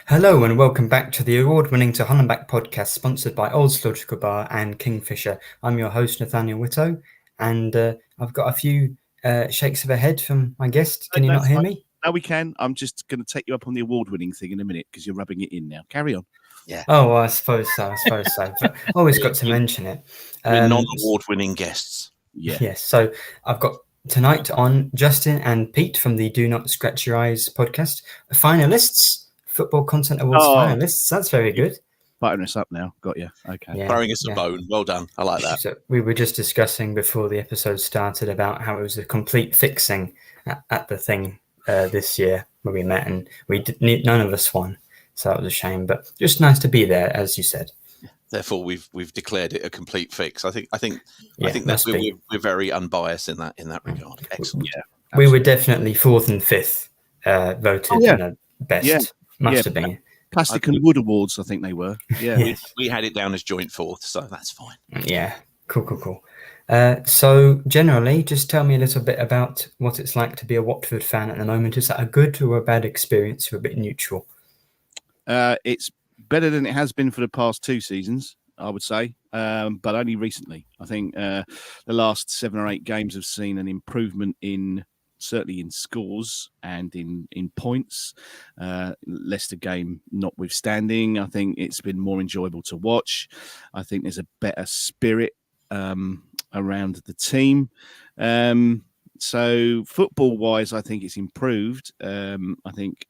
Hello and welcome back to the award-winning To Hull and Back podcast, sponsored by Old Logical Bar and Kingfisher. I'm your host, Nathaniel Whitto, and I've got a few shakes of a head from my guest. Can you not hear me? No, we can. I'm just going to take you up on the award-winning thing in a minute because you're rubbing it in now. Carry on. Yeah. Oh, well, I suppose so. But always got to mention it. We're non-award-winning guests. Yeah. Yes. So I've got tonight on Justin and Pete from the Do Not Scratch Your Eyes podcast, finalists. Football Content Awards finalists. That's very good. Buttering us up now. Got you. Okay. Yeah, Throwing us a bone. Well done. I like that. So we were just discussing before the episode started about how it was a complete fixing at the thing this year when we met, and none of us won. So that was a shame, but just nice to be there, as you said. Therefore, we've declared it a complete fix. I think that we're very unbiased in that regard. Excellent. Yeah, we were definitely fourth and fifth voted best. Yeah. Must have been. Plastic and Wood Awards, I think they were. Yeah. Yes. We had it down as joint fourth, so that's fine. Yeah. Cool. So generally, just tell me a little bit about what it's like to be a Watford fan at the moment. Is that a good or a bad experience, or a bit neutral? It's better than it has been for the past 2 seasons, I would say, but only recently. I think the last 7 or 8 games have seen an improvement certainly in scores and in points. Leicester game notwithstanding, I think it's been more enjoyable to watch. I think there's a better spirit around the team. So football-wise, I think it's improved. I think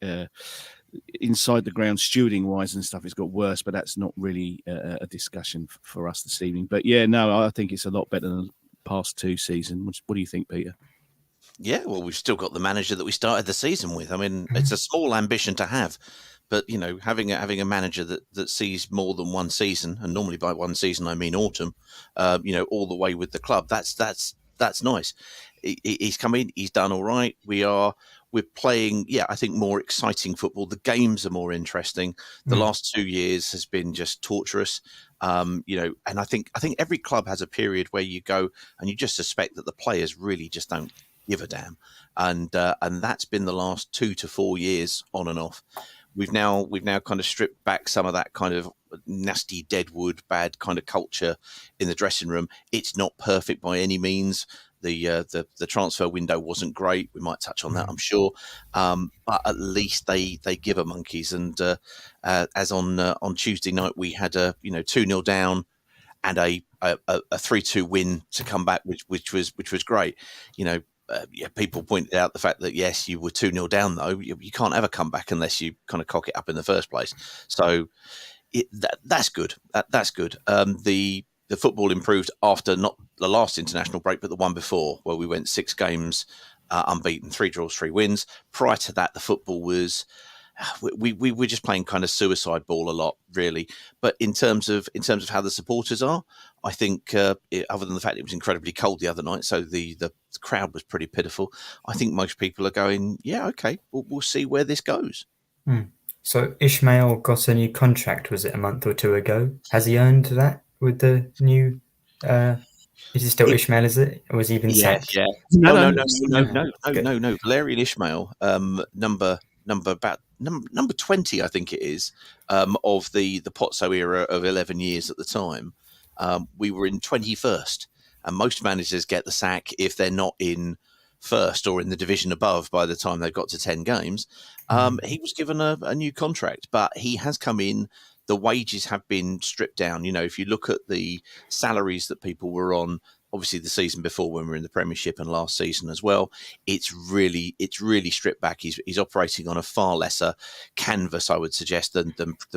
inside the ground, stewarding-wise and stuff, it's got worse, but that's not really a discussion for us this evening. But yeah, no, I think it's a lot better than the past 2 seasons. What do you think, Peter? Yeah, well, we've still got the manager that we started the season with. I mean, it's a small ambition to have, but having a manager that sees more than one season, and normally by one season I mean autumn, all the way with the club. That's nice. He's come in. He's done all right. We're playing, I think, more exciting football. The games are more interesting. The last 2 years has been just torturous. And I think every club has a period where you go and you just suspect that the players really just don't give a damn, and that's been the last 2 to 4 years on and off. We've now kind of stripped back some of that kind of nasty deadwood bad kind of culture in the dressing room. It's not perfect by any means. The transfer window wasn't great. We might touch on that, I'm sure, but at least they give a monkeys. And as on Tuesday night, we had a 2-0 down and a 3-2 win to come back, which was great. People pointed out the fact that, yes, you were 2-0 down, though. You can't ever come back unless you kind of cock it up in the first place. So that's good. That's good. The football improved after not the last international break, but the one before, where we went 6 games unbeaten, 3 draws, 3 wins. Prior to that, the football was... We were just playing kind of suicide ball a lot, really. But in terms of how the supporters are, I think other than the fact it was incredibly cold the other night, so the crowd was pretty pitiful. I think most people are going, yeah, okay, we'll see where this goes. So Ishmael got a new contract, was it a month or 2 ago? Has he earned that with the new? Is he still Ishmael? Is it, or was he even sacked? Yeah. No. Valerian Ishmael, number 20, I think it is, of the Pozzo era of 11 years at the time. We were in 21st, and most managers get the sack if they're not in first or in the division above by the time they've got to 10 games. He was given a new contract, but he has come in. The wages have been stripped down. If you look at the salaries that people were on, obviously the season before when we were in the Premiership and last season as well, it's really stripped back. He's operating on a far lesser canvas, I would suggest, than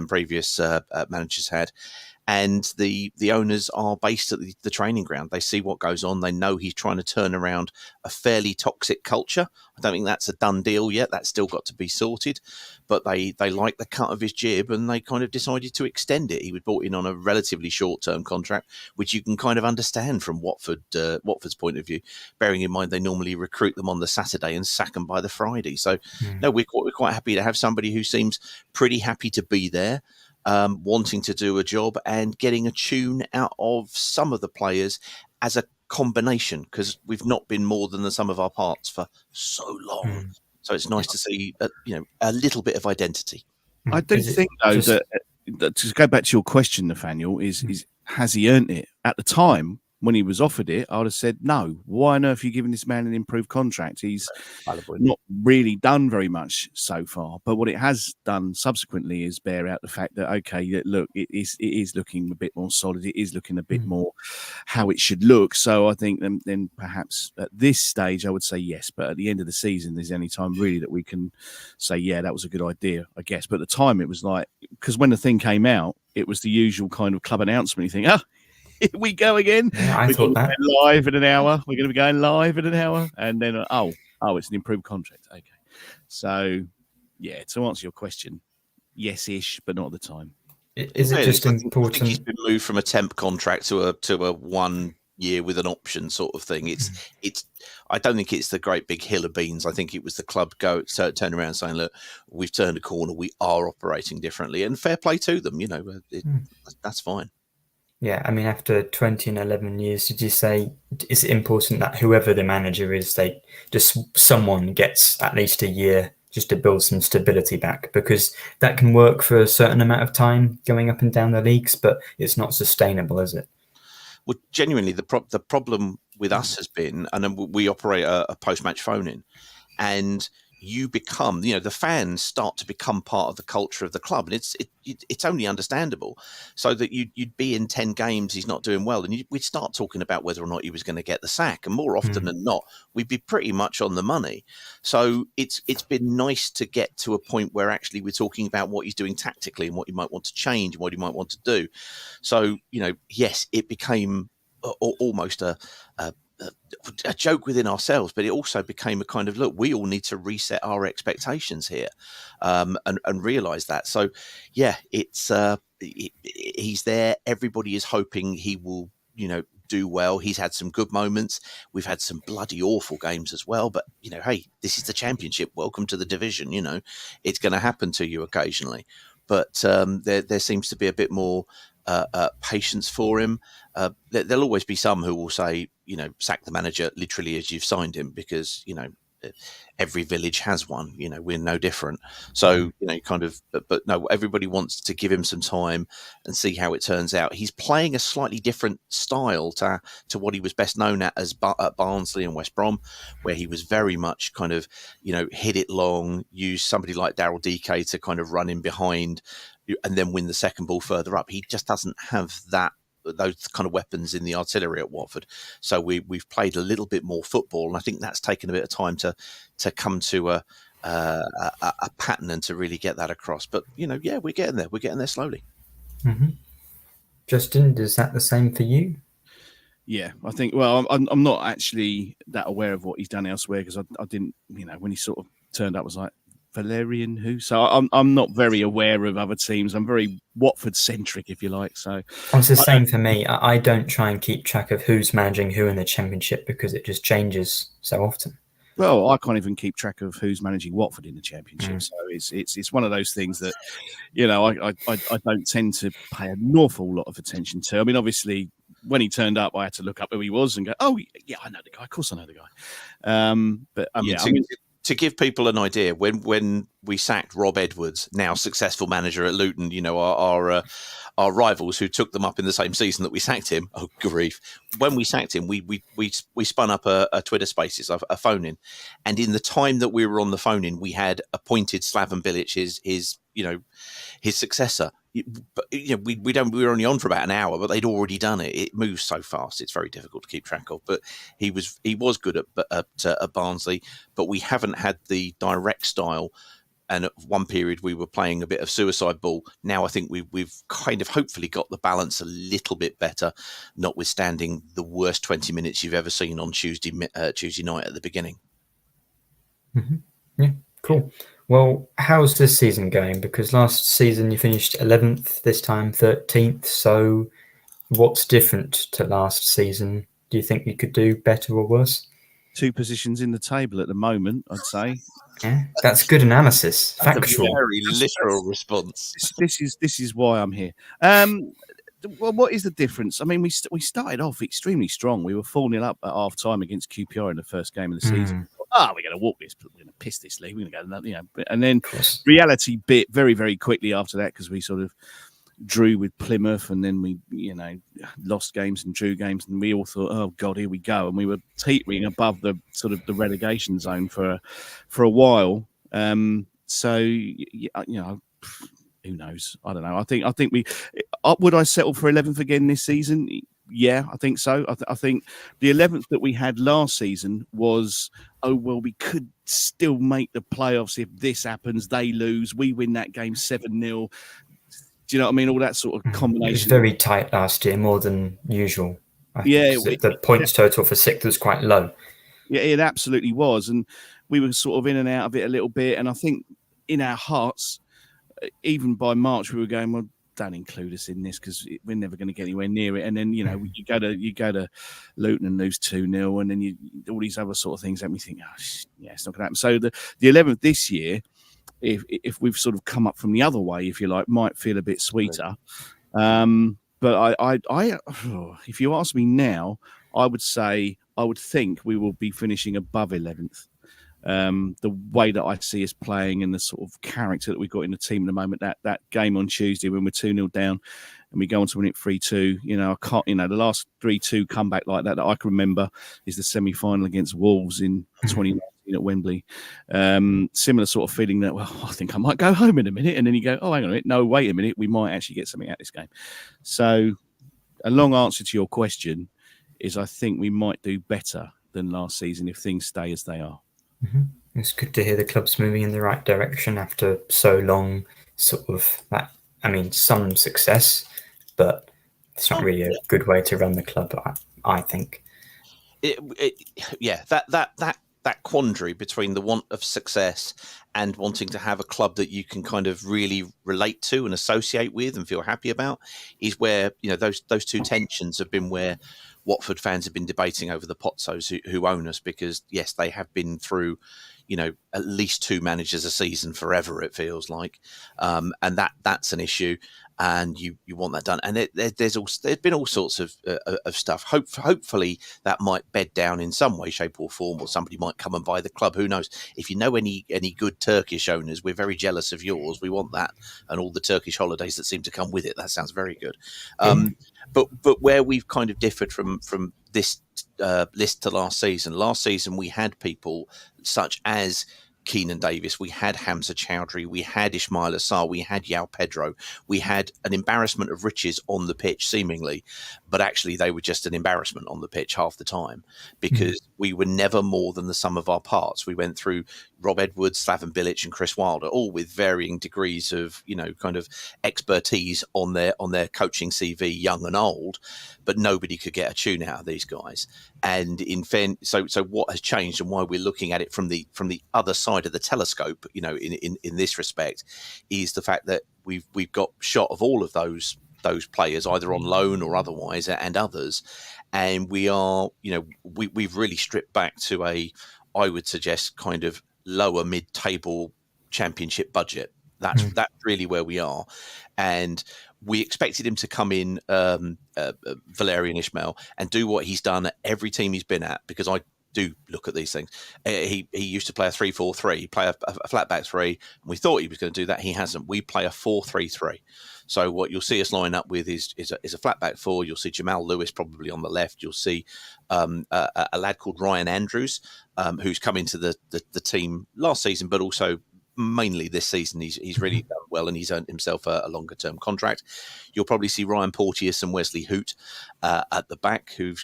previous managers had. And the owners are based at the training ground. They see what goes on. They know he's trying to turn around a fairly toxic culture. I don't think that's a done deal yet. That's still got to be sorted. But they like the cut of his jib, and they kind of decided to extend it. He was brought in on a relatively short-term contract, which you can kind of understand from Watford's point of view, bearing in mind they normally recruit them on the Saturday and sack them by the Friday. So, no, we're quite happy to have somebody who seems pretty happy to be there. Wanting to do a job and getting a tune out of some of the players as a combination, because we've not been more than the sum of our parts for so long. So it's nice to see a little bit of identity. I do think, though, that to go back to your question, Nathaniel, is has he earned it? At the time when he was offered it, I would have said no. Why on earth are you giving this man an improved contract? He's not really done very much so far. But what it has done subsequently is bear out the fact that, okay, look, it is looking a bit more solid. It is looking a bit more how it should look. So I think then perhaps at this stage, I would say yes. But at the end of the season, there's any time really that we can say, yeah, that was a good idea, I guess. But at the time, it was like, because when the thing came out, it was the usual kind of club announcement. You think, oh, here we go again. Yeah, I thought that. Live in an hour. We're going to be going live in an hour. And then, oh, it's an improved contract. Okay. So, yeah, to answer your question, yes-ish, but not at the time. Is it just important? I think he's been moved from a temp contract to a 1 year with an option sort of thing. It's. I don't think it's the great big hill of beans. I think it was the club turn around saying, look, we've turned a corner. We are operating differently, and fair play to them. That's fine. Yeah, I mean, after 20 and 11 years, did you say, is it important that whoever the manager is, someone gets at least a year just to build some stability back? Because that can work for a certain amount of time going up and down the leagues, but it's not sustainable, is it? Well, genuinely, the problem with us has been, and then we operate a post-match phone-in, and you become, the fans start to become part of the culture of the club, and it's only understandable. So that you'd be in 10 games, he's not doing well, and we'd start talking about whether or not he was going to get the sack, and more often than not, we'd be pretty much on the money. So it's been nice to get to a point where actually we're talking about what he's doing tactically and what he might want to change and what he might want to do. So yes, it became almost a joke within ourselves, but it also became a kind of, look, we all need to reset our expectations here, and realize that. So yeah, it's he's there. Everybody is hoping he will, do well. He's had some good moments. We've had some bloody awful games as well, but hey, this is the Championship. Welcome to the division. It's going to happen to you occasionally, but there seems to be a bit more patience for him. There'll always be some who will say, sack the manager literally as you've signed him, because, every village has one, we're no different. So, but no, everybody wants to give him some time and see how it turns out. He's playing a slightly different style to what he was best known at at Barnsley and West Brom, where he was very much kind of, hit it long, use somebody like Daryl DK to kind of run in behind and then win the second ball further up. He just doesn't have those kind of weapons in the artillery at Watford. So we've played a little bit more football, and I think that's taken a bit of time to come to a pattern and to really get that across. But yeah, we're getting there. We're getting there slowly. Mm-hmm. Justin, is that the same for you? Yeah, I think. Well, I'm not actually that aware of what he's done elsewhere, because I didn't. When he sort of turned up, I was like, Valerian who? So I'm not very aware of other teams. I'm very Watford centric, if you like. So it's the same for me. I don't try and keep track of who's managing who in the Championship, because it just changes so often. Well, I can't even keep track of who's managing Watford in the Championship. So it's one of those things that I don't tend to pay an awful lot of attention to. I mean, obviously, when he turned up, I had to look up who he was and go, oh yeah, I know the guy. Of course, I know the guy. To give people an idea, when we sacked Rob Edwards, now successful manager at Luton, our rivals who took them up in the same season that we sacked him. Oh grief! When we sacked him, we spun up a Twitter Spaces, a phone in, and in the time that we were on the phone in, we had appointed Slaven Bilic his successor. But we were only on for about an hour, but they'd already done it. It moves so fast; it's very difficult to keep track of. But he was good at Barnsley, but we haven't had the direct style. And at one period we were playing a bit of suicide ball. Now I think we've kind of hopefully got the balance a little bit better, notwithstanding the worst 20 minutes you've ever seen on Tuesday night at the beginning. Mm-hmm. Yeah, cool. Well, how's this season going? Because last season you finished 11th, this time 13th. So what's different to last season? Do you think you could do better or worse? 2 positions in the table at the moment, I'd say. Yeah, that's good analysis. Factual. That's a very literal response. This is why I'm here. Well, what is the difference? I mean, we started off extremely strong. We were 4-0 up at half time against QPR in the first game of the season. we're going to walk this, we're going to piss this league, we're going to go, and then reality bit very, very quickly after that, because we sort of drew with Plymouth, and then we, lost games and drew games, and we all thought, oh God, here we go, and we were teetering above the sort of the relegation zone for a while. So who knows? I don't know. I think we would I settle for 11th again this season? Yeah, I think so. I think the 11th that we had last season was, we could still make the playoffs if this happens. They lose, we win that game 7-0. Do you know what I mean? All that sort of combination. It was very tight last year, more than usual. The points total for 6th was quite low. Yeah, it absolutely was. And we were sort of in and out of it a little bit. And I think in our hearts, even by March, we were going, well, don't include us in this because we're never going to get anywhere near it. And then, you go to Luton and lose 2-0, and then all these other sort of things that we think, it's not going to happen. So the 11th this year, if we've sort of come up from the other way, if you like, might feel a bit sweeter. But I if you ask me now, I would think we will be finishing above 11th. The way that I see us playing and the sort of character that we've got in the team at the moment, that game on Tuesday when we're 2-0 down and we go on to win it 3-2, I can't, the last 3-2 comeback like that I can remember is the semi-final against Wolves in 2019 at Wembley. Similar sort of feeling that, I think I might go home in a minute. And then you go, hang on a minute. No, wait a minute. We might actually get something out of this game. So a long answer to your question is I think we might do better than last season if things stay as they are. Mm-hmm. It's good to hear the club's moving in the right direction after so long, sort of some success, but it's not really a good way to run the club, I think. That quandary between the want of success and wanting to have a club that you can kind of really relate to and associate with and feel happy about is where, those two tensions have been where Watford fans have been debating over the Pozzos who own us, because yes, they have been through, at least 2 managers a season forever, it feels like. And that's an issue. And you want that done, and there's been all sorts of stuff. Hopefully that might bed down in some way, shape, or form, or somebody might come and buy the club. Who knows? If you know any good Turkish owners, we're very jealous of yours. We want that, and all the Turkish holidays that seem to come with it. That sounds very good. But where we've kind of differed from this list to last season. Last season we had people such as Keenan Davis, we had Hamza Chowdhury, we had Ismail Assar, we had Yao Pedro, we had an embarrassment of riches on the pitch seemingly, but actually they were just an embarrassment on the pitch half the time, because we were never more than the sum of our parts. We went through Rob Edwards, Slaven Bilic and Chris Wilder, all with varying degrees of, kind of expertise on their coaching CV, young and old, but nobody could get a tune out of these guys. And so what has changed and why we're looking at it from the other side of the telescope, in this respect, is the fact that we've got shot of all of those players either on loan or otherwise, and others, and we are, we've really stripped back to I would suggest kind of lower mid-table championship budget. That's really where we are. And we expected him to come in, Valerian Ismail, and do what he's done at every team he's been at, because I do look at these things. He used to play a 3-4-3, play a flat back 3, and we thought he was going to do that. He hasn't. We play a 4-3-3. So what you'll see us line up with is a flat back 4. You'll see Jamal Lewis probably on the left. You'll see a lad called Ryan Andrews, who's come into the team last season, but also mainly this season. He's really done well, and he's earned himself a longer term contract. You'll probably see Ryan Porteous and Wesley Hoot at the back, who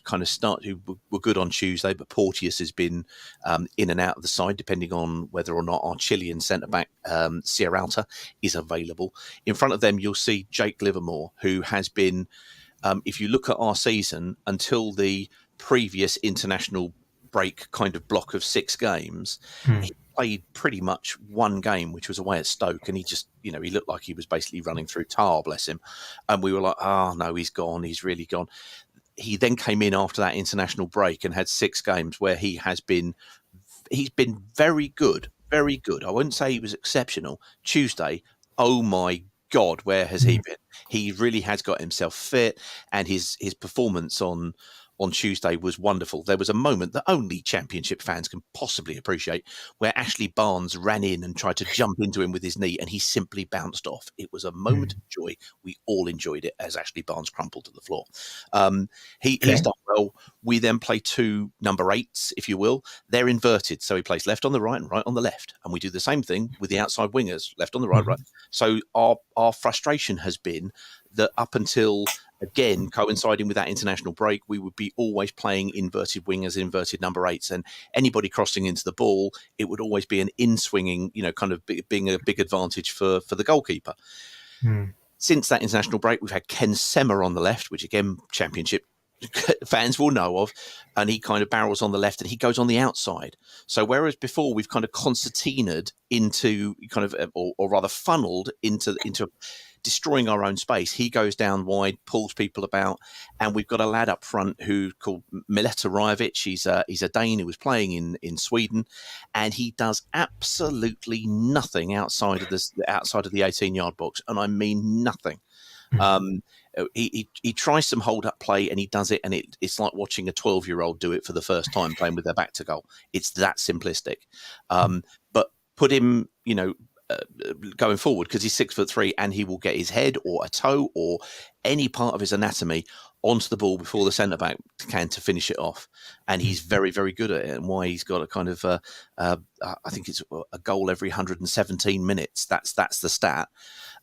were good on Tuesday, but Porteous has been in and out of the side depending on whether or not our Chilean centre back Sierralta is available. In front of them, you'll see Jake Livermore, who has been, if you look at our season until the previous international break kind of block of 6 games, he played pretty much one game, which was away at Stoke, and he just, he looked like he was basically running through tar, bless him. And we were like, no, he's gone. He's really gone. He then came in after that international break and had 6 games where he's been very good, very good. I wouldn't say he was exceptional. Tuesday, oh my God, where has he been? He really has got himself fit, and his performance on on Tuesday was wonderful. There was a moment that only Championship fans can possibly appreciate where Ashley Barnes ran in and tried to jump into him with his knee, and he simply bounced off. It was a moment of joy. We all enjoyed it as Ashley Barnes crumpled to the floor. He's done well. We then play 2 number 8s, if you will. They're inverted. So he plays left on the right and right on the left. And we do the same thing with the outside wingers, left on the right, right. So our frustration has been that up until, again, coinciding with that international break, we would be always playing inverted wingers, inverted number 8s, and anybody crossing into the ball, it would always be an in-swinging, kind of being a big advantage for the goalkeeper. Since that international break, we've had Ken Semmer on the left, which again, Championship fans will know of, and he kind of barrels on the left and he goes on the outside. So whereas before we've kind of concertinaed into kind of, or rather funneled into destroying our own space, he goes down wide, pulls people about, and we've got a lad up front who called Mileta Rajovic. He's a Dane who was playing in Sweden, and he does absolutely nothing outside of the 18-yard box, and I mean nothing. He tries some hold-up play and he does it, and it's like watching a 12-year-old do it for the first time playing with their back to goal. It's that simplistic. But put him, going forward, because he's 6'3", and he will get his head or a toe or any part of his anatomy onto the ball before the centre-back can to finish it off. And he's very, very good at it, and why he's got a kind of, I think it's a goal every 117 minutes. That's the stat.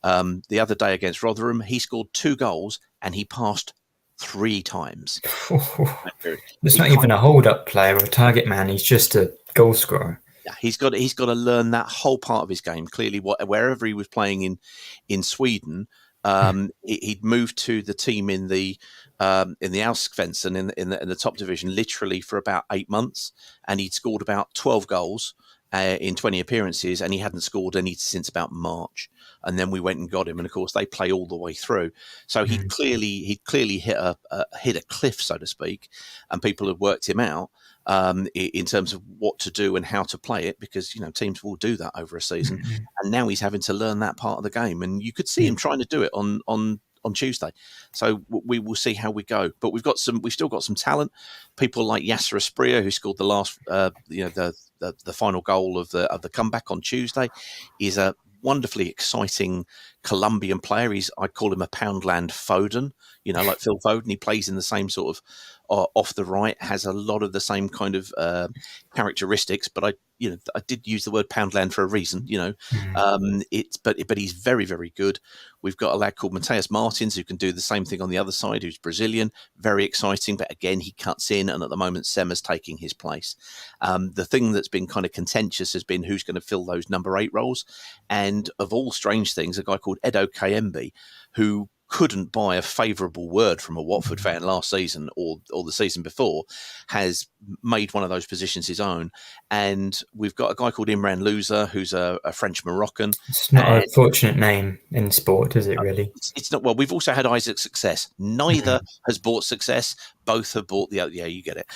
The other day against Rotherham, he scored 2 goals and he passed 3 times. It's not even a hold-up player or a target man. He's just a goal scorer. Yeah, he's got to learn that whole part of his game. Clearly, wherever he was playing in Sweden, he'd moved to the team in the Allsvenskan in the top division literally for about 8 months, and he'd scored about 12 goals in 20 appearances, and he hadn't scored any since about March. And then we went and got him, and of course they play all the way through. So he'd clearly hit a cliff, so to speak, and people had worked him out in terms of what to do and how to play it, because teams will do that over a season. And now he's having to learn that part of the game, and you could see him trying to do it on Tuesday. So we will see how we go. But we've still got some talent. People like Yasser Asprilla, who scored the last the final goal of the comeback on Tuesday, is a wonderfully exciting Colombian player. I'd call him a Poundland Foden, like Phil Foden. He plays in the same sort of off the right, has a lot of the same kind of characteristics, but I did use the word Poundland for a reason, but he's very, very good. We've got a lad called Mateus Martins who can do the same thing on the other side, who's Brazilian, very exciting, but again, he cuts in, and at the moment, Semmer's taking his place. The thing that's been kind of contentious has been who's going to fill those number 8 roles, and of all strange things, a guy called Edo Kayembe, who couldn't buy a favourable word from a Watford fan last season or the season before, has made one of those positions his own. And we've got a guy called Imran Louza, who's a French Moroccan. It's not a fortunate name in sport, is it really? It's not. Well, we've also had Isaac Success. Neither has bought Success. Both have bought the other. Yeah, you get it.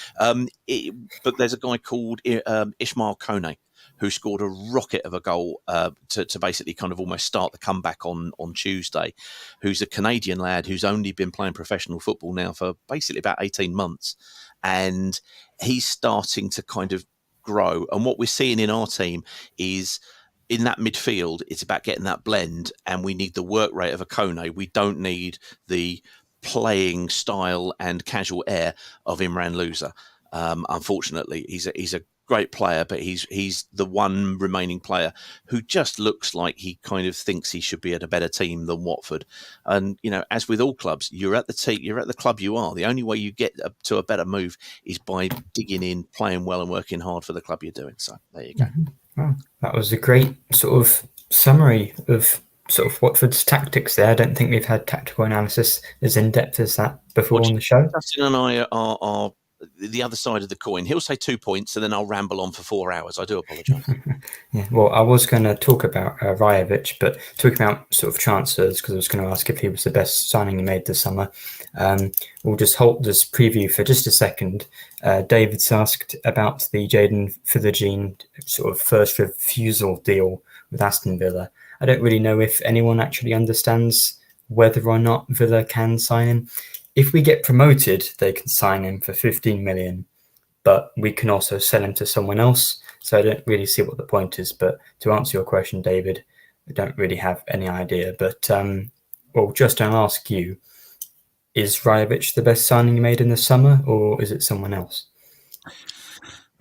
But there's a guy called Ismail Kone, who scored a rocket of a goal to basically kind of almost start the comeback on Tuesday, who's a Canadian lad who's only been playing professional football now for basically about 18 months. And he's starting to kind of grow. And what we're seeing in our team is in that midfield, it's about getting that blend, and we need the work rate of a Kone. We don't need the playing style and casual air of Imran Louza. Unfortunately, he's a great player, but he's the one remaining player who just looks like he kind of thinks he should be at a better team than Watford. And as with all clubs, you're at the club you are. The only way you get to a better move is by digging in, playing well, and working hard for the club you're doing. So there you go. Well, that was a great sort of summary of sort of Watford's tactics there. I don't think we've had tactical analysis as in depth as that before on the show. Justin and I are the other side of the coin. He'll say 2 points, and then I'll ramble on for 4 hours. I do apologise. Yeah, well, I was going to talk about Rajovic, but talking about sort of transfers, because I was going to ask if he was the best signing he made this summer. We'll just halt this preview for just a second. David's asked about the Jaden Philogene sort of first refusal deal with Aston Villa. I don't really know if anyone actually understands whether or not Villa can sign him. if we get promoted, they can sign him for 15 million, but we can also sell him to someone else. So I don't really see what the point is. But to answer your question, David, I don't really have any idea. But well, just to ask you, is Rajovic the best signing you made in the summer, or is it someone else?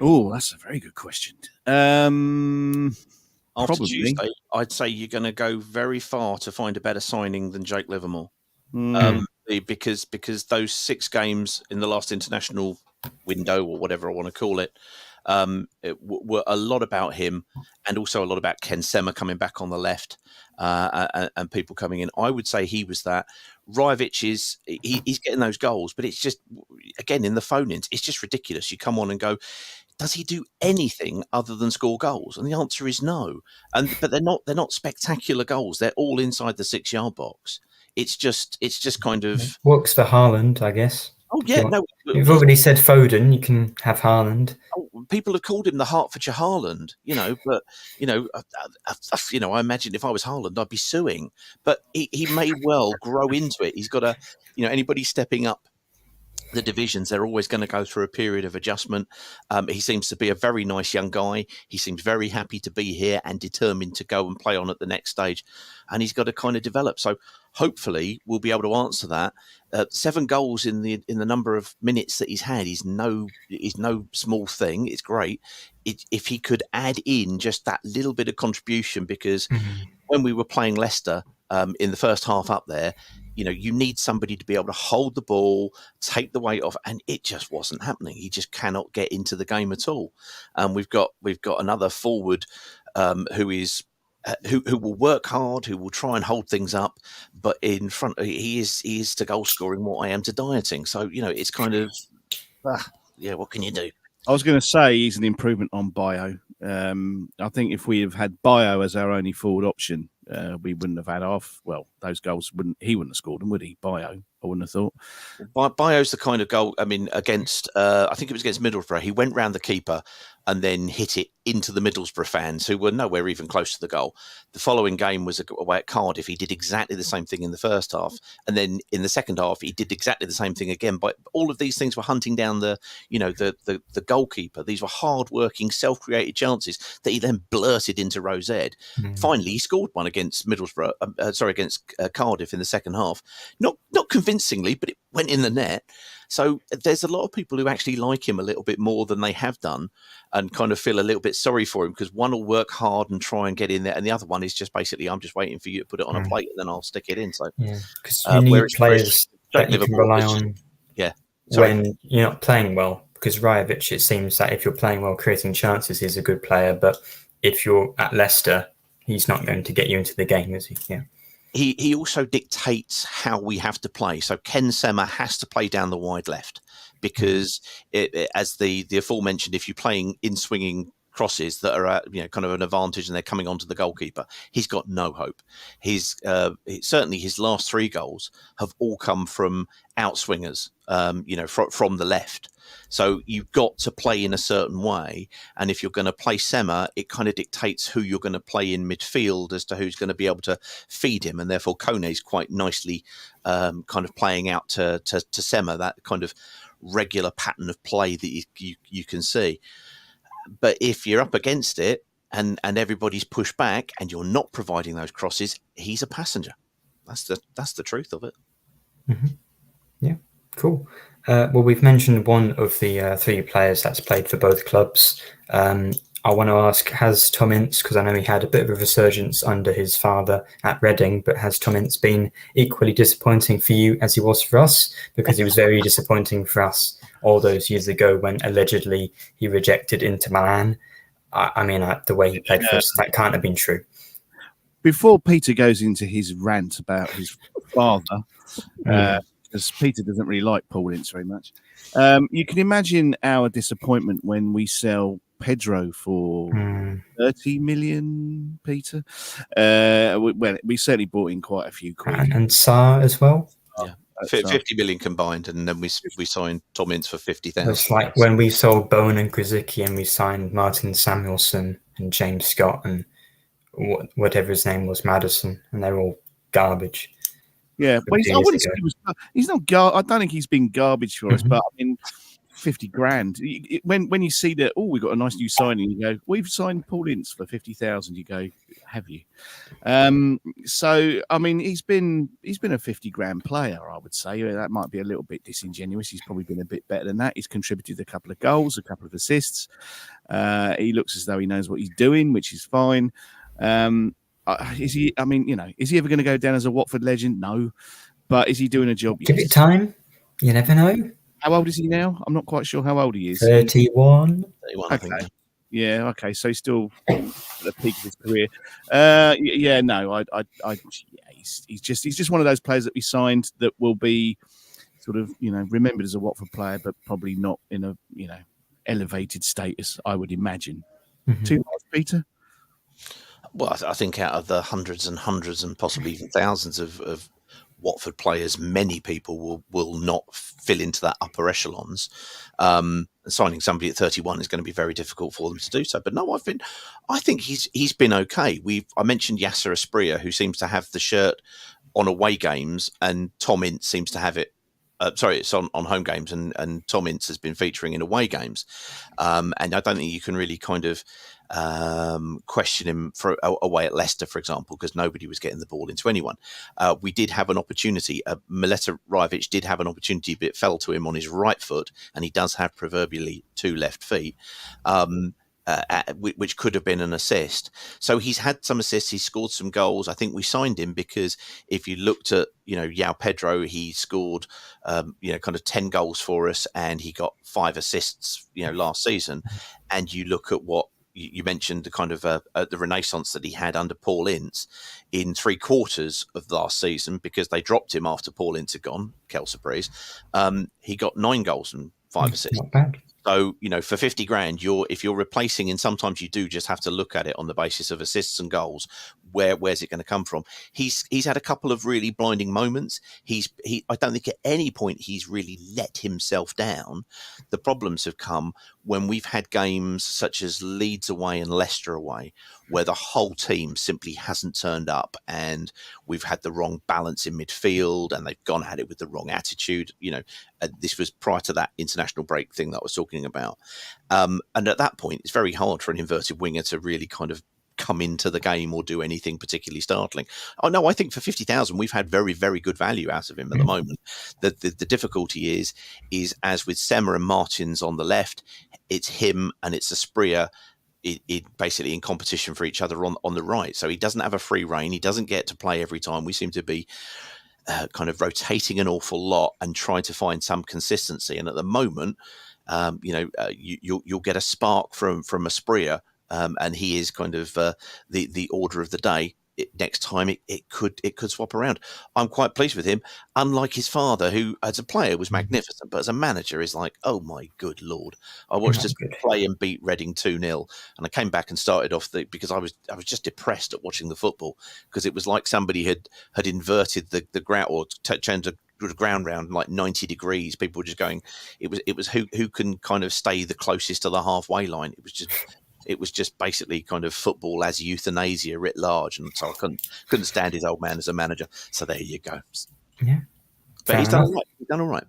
Oh, that's a very good question. After Probably. Tuesday, I'd say you're going to go very far to find a better signing than Jake Livermore. Because those 6 games in the last international window, or whatever I want to call it, were a lot about him, and also a lot about Ken Sema coming back on the left, and people coming in. I would say he was that. Rajovic he's getting those goals, but it's just, again, in the phone-ins, it's just ridiculous. You come on and go, does he do anything other than score goals? And the answer is no. But they're not spectacular goals. They're all inside the 6-yard box. It's just kind of works for Haaland, I guess. Oh yeah, no. You've already said Foden. You can have Haaland. People have called him the Hertfordshire Haaland, but I imagine if I was Haaland, I'd be suing. But he may well grow into it. He's got anybody stepping up the divisions, they're always going to go through a period of adjustment. He seems to be a very nice young guy. He seems very happy to be here and determined to go and play on at the next stage. And he's got to kind of develop. So hopefully we'll be able to answer that. 7 goals in the number of minutes that he's had is no small thing. It's great. If he could add in just that little bit of contribution, because when we were playing Leicester in the first half up there, you need somebody to be able to hold the ball, take the weight off, and it just wasn't happening. He just cannot get into the game at all. And we've got another forward who will work hard, who will try and hold things up, but in front, he is to goal scoring what I am to dieting. So it's kind of what can you do? I was going to say he's an improvement on Bio. I think if we have had Bio as our only forward option, we wouldn't have had those goals. He wouldn't have scored them, would he? Bio, I wouldn't have thought. Bio's the kind of goal. I mean, against I think it was against Middlesbrough. He went round the keeper and then hit it into the Middlesbrough fans, who were nowhere even close to the goal. The following game was away at Cardiff. He did exactly the same thing in the first half, and then in the second half, he did exactly the same thing again. But all of these things were hunting down the goalkeeper. These were hard-working, self-created chances that he then blurted into Rose Ed. Finally, he scored one against Middlesbrough. Against Cardiff in the second half. Not convincingly, but it went in the net. So there's a lot of people who actually like him a little bit more than they have done, and kind of feel a little bit sorry for him, because one will work hard and try and get in there, and the other one is just basically, I'm just waiting for you to put it on a plate and then I'll stick it in. So because you need players that you can rely on. When you're not playing well, because Rajovic, it seems that if you're playing well, creating chances, he's a good player, but if you're at Leicester, he's not going to get you into the game, is he? Yeah. He also dictates how we have to play. So Ken Sema has to play down the wide left, because as the aforementioned, if you're playing in swinging crosses that are kind of an advantage and they're coming onto the goalkeeper, he's got no hope. Certainly his last 3 goals have all come from outswingers, from the left. So you've got to play in a certain way. And if you're going to play Sema, it kind of dictates who you're going to play in midfield as to who's going to be able to feed him. And therefore, Kone's quite nicely kind of playing out to Sema, that kind of regular pattern of play that you can see. But if you're up against it and everybody's pushed back and you're not providing those crosses, he's a passenger. That's the truth of it. Mm-hmm. Yeah, cool. Well, we've mentioned one of the 3 players that's played for both clubs. I want to ask, has Tom Ince, because I know he had a bit of a resurgence under his father at Reading, but has Tom Ince been equally disappointing for you as he was for us? Because he was very disappointing for us all those years ago when allegedly he rejected Inter Milan. I mean, the way he played for us, that can't have been true. Before Peter goes into his rant about his father, because Peter doesn't really like Paul Ince very much, you can imagine our disappointment when we sell Pedro for 30 million, Peter. We certainly brought in quite a few quid. And Sarr as well. Yeah, 50 million combined, and then we signed Tom Ince for 50,000. It's like when we sold Bowen and Krzyzki and we signed Martin Samuelson and James Scott and whatever his name was, Madison, and they're all garbage. Yeah, but I wouldn't say he's not. I don't think he's been garbage for us. But I mean, 50 grand. When you see that, we've got a nice new signing. You go, we've signed Paul Ince for 50,000. You go, have you? So I mean, he's been a 50 grand player. I would say that might be a little bit disingenuous. He's probably been a bit better than that. He's contributed a couple of goals, a couple of assists. He looks as though he knows what he's doing, which is fine. Is he? I mean, is he ever going to go down as a Watford legend? No, but is he doing a job? Give it time. You never know. How old is he now? I'm not quite sure how old he is. 31. 31, okay. I think. Yeah. Okay. So he's still at the peak of his career. He's just one of those players that we signed that will be sort of remembered as a Watford player, but probably not in a elevated status, I would imagine. Too much, Peter? Well, I think out of the hundreds and possibly even thousands of Watford players, many people will not fill into that upper echelons. Signing somebody at 31 is going to be very difficult for them to do so. But no, I think he's been okay. I mentioned Yasser Asprilla, who seems to have the shirt on away games, and Tom Ince seems to have it. It's on home games, and Tom Ince has been featuring in away games. And I don't think you can really kind of question him for away at Leicester, for example, because nobody was getting the ball into anyone. We did have an opportunity. Mileta Rajovic did have an opportunity, but it fell to him on his right foot, and he does have proverbially two left feet. Which could have been an assist. So he's had some assists. He's scored some goals. I think we signed him because if you looked at, João Pedro, he scored, kind of 10 goals for us, and he got 5 assists, last season. And you look at what you mentioned, the kind of the renaissance that he had under Paul Ince in 3/4 of last season, because they dropped him after Paul Ince had gone. Quelle surprise. He got 9 goals and 5 assists. Not bad. So, for 50 grand, if you're replacing, and sometimes you do just have to look at it on the basis of assists and goals, where's it going to come from? He's had a couple of really blinding moments. I don't think at any point he's really let himself down. The problems have come when we've had games such as Leeds away and Leicester away, where the whole team simply hasn't turned up, and we've had the wrong balance in midfield, and they've gone at it with the wrong attitude. This was prior to that international break thing that I was talking about. And at that point, it's very hard for an inverted winger to really kind of come into the game or do anything particularly startling. Oh no, I think for 50,000 we've had very, very good value out of him at the moment. The difficulty is as with Sema and Martins on the left, it's him and it's Asprilla it basically in competition for each other on the right. So he doesn't have a free rein. He doesn't get to play every time. We seem to be kind of rotating an awful lot and trying to find some consistency. And at the moment, you'll get a spark from Asprilla, and he is kind of the order of the day. Next time it could swap around. I'm quite pleased with him, unlike his father, who as a player was magnificent, but as a manager is like, oh my good lord. I watched us play and beat Reading 2-0, and I came back and started off because I was just depressed at watching the football, because it was like somebody had inverted the ground or turned the ground round like 90 degrees. People were just going, it was who can kind of stay the closest to the halfway line. It was just basically kind of football as euthanasia writ large, and so I couldn't stand his old man as a manager. So there you go. Yeah, but he's done all right. He's done all right.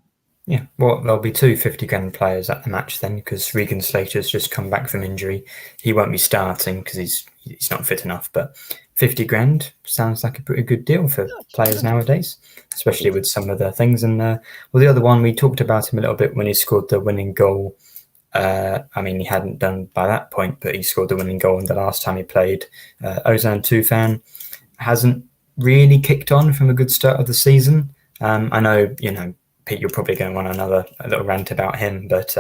Yeah, well, there'll be 2 50-grand players at the match then, because Regan Slater's just come back from injury. He won't be starting because he's not fit enough. But 50 grand sounds like a pretty good deal for players nowadays, especially with some of the things. And the other one, we talked about him a little bit when he scored the winning goal. He hadn't done by that point, but he scored the winning goal in the last time he played. Ozan Tufan hasn't really kicked on from a good start of the season. I know, Pete, you're probably going to want a little rant about him, but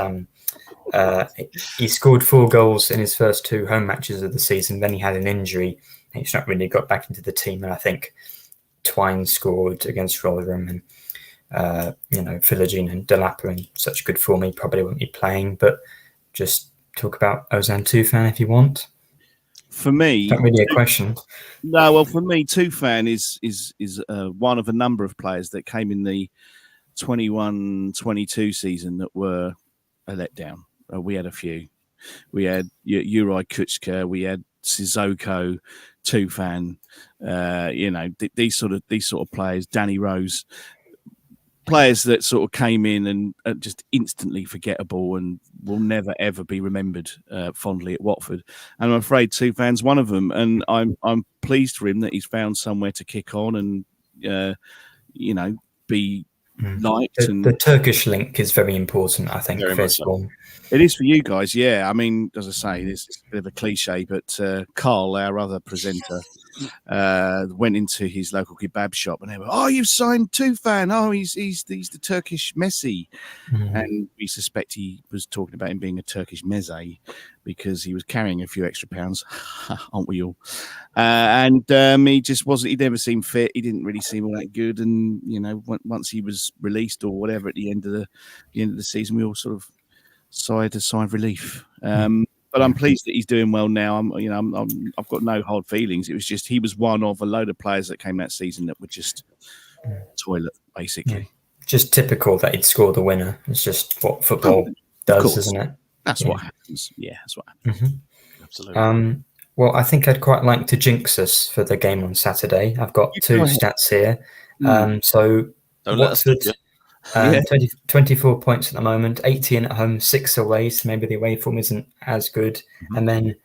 he scored 4 goals in his first 2 home matches of the season. Then he had an injury, and he's not really got back into the team. And I think Twine scored against Rotherham, and Philogene and Delapa in such good form, he probably won't be playing. But just talk about Ozan Tufan if you want. For me, not really a question. No, well, for me, Tufan is one of a number of players that came in the 21-22 season that were a letdown. We had a few. We had Juraj Kucka. We had Sissoko, Tufan, these sort of players, Danny Rose, players that sort of came in and just instantly forgettable and will never ever be remembered fondly at Watford. And I'm afraid Tufan's one of them. And I'm pleased for him that he's found somewhere to kick on and be liked. The Turkish link is very important, I think, Very for much this so. one. It is for you guys, yeah. I mean, as I say, this is a bit of a cliche, but Carl, our other presenter, went into his local kebab shop and they were, "Oh, you've signed Tufan. Oh, he's the Turkish Messi." And we suspect he was talking about him being a Turkish meze because he was carrying a few extra pounds, aren't we all? And he just wasn't. He never seemed fit. He didn't really seem all that good. And once he was released or whatever at the end of the season, we all sort of sighed a sigh of relief. But I'm pleased that he's doing well now. I've got no hard feelings. It was just he was one of a load of players that came that season that were just toilet, basically. Yeah. Just typical that he'd score the winner. It's just what football does, isn't it? That's what happens. Yeah, that's what happens. Absolutely. Well, I think I'd quite like to jinx us for the game on Saturday. I've got two stats here. So Watford, 24 points at the moment, 18 at home, 6 away. So maybe the away form isn't as good. And then,